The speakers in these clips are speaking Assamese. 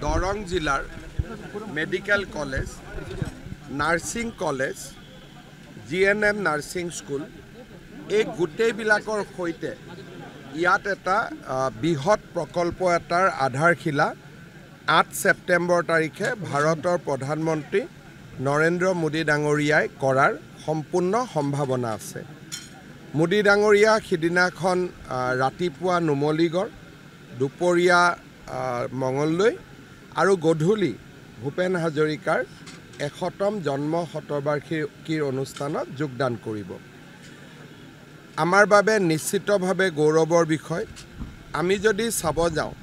দৰং জিলাৰ medical college, nursing college, GNM nursing school এই গোটেইবিলাকৰ সৈতে ইয়াত এটা বৃহৎ প্ৰকল্প এটাৰ আধাৰশিলা 8 ছেপ্টেম্বৰ তাৰিখে ভাৰতৰ প্ৰধানমন্ত্ৰী নৰেন্দ্ৰ মোদী ডাঙৰীয়াই কৰাৰ সম্পূৰ্ণ সম্ভাৱনা আছে। মোদী ডাঙৰীয়া সিদিনাখন ৰাতিপুৱা নুমলীগড়, দুপৰীয়া মঙলদৈ আৰু গধূলি ভূপেন হাজৰিকাৰ 100তম জন্ম শতবাৰ্ষিকীৰ অনুষ্ঠানত যোগদান কৰিব। আমাৰ বাবে নিশ্চিতভাৱে গৌৰৱৰ বিষয়। আমি যদি চাব যাওঁ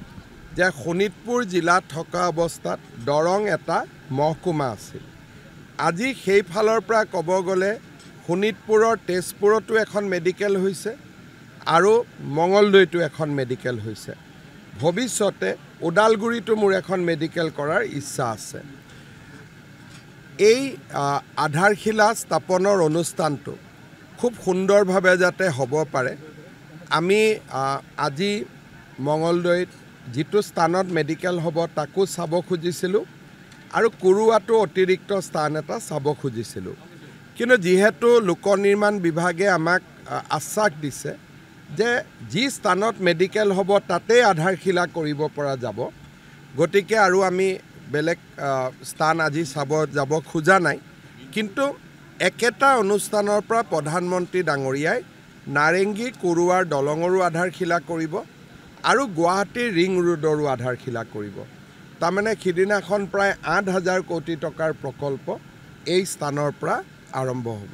যে শোণিতপুৰ জিলাত থকা অৱস্থাত দৰং এটা মহকুমা আছিল। আজি সেই ফালৰ পৰা ক'ব গ'লে শোণিতপুৰৰ তেজপুৰতো এখন মেডিকেল হৈছে আৰু মঙলদৈতো এখন মেডিকেল হৈছে। ভৱিষ্যতে ওদালগুৰিতো মোৰ এখন মেডিকেল কৰাৰ ইচ্ছা আছে। এই আধাৰশিলা স্থাপনৰ অনুষ্ঠানটো খুব সুন্দৰভাৱে যাতে হ'ব পাৰে, আমি আজি মঙলদৈত যিটো স্থানত মেডিকেল হ'ব তাকো চাব খুজিছিলোঁ আৰু কুৰুৱাটো অতিৰিক্ত স্থান এটা চাব খুজিছিলোঁ। কিন্তু যিহেতু লোক নিৰ্মাণ বিভাগে আমাক আশ্বাস দিছে যে যি স্থানত মেডিকেল হ'ব তাতেই আধাৰশিলা কৰিব পৰা যাব, গতিকে আৰু আমি বেলেগ স্থান আজি যাব খোজা নাই। কিন্তু একেটা অনুষ্ঠানৰ পৰা প্ৰধানমন্ত্ৰী ডাঙৰীয়াই নাৰেংগী কুৰুৱাৰ দলঙৰো আধাৰশিলা কৰিব আৰু গুৱাহাটীৰ ৰিং ৰোডৰো আধাৰশিলা কৰিব। তাৰমানে সিদিনাখন প্ৰায় 8,000 কোটি টকাৰ প্ৰকল্প এই স্থানৰ পৰা আৰম্ভ হ'ব।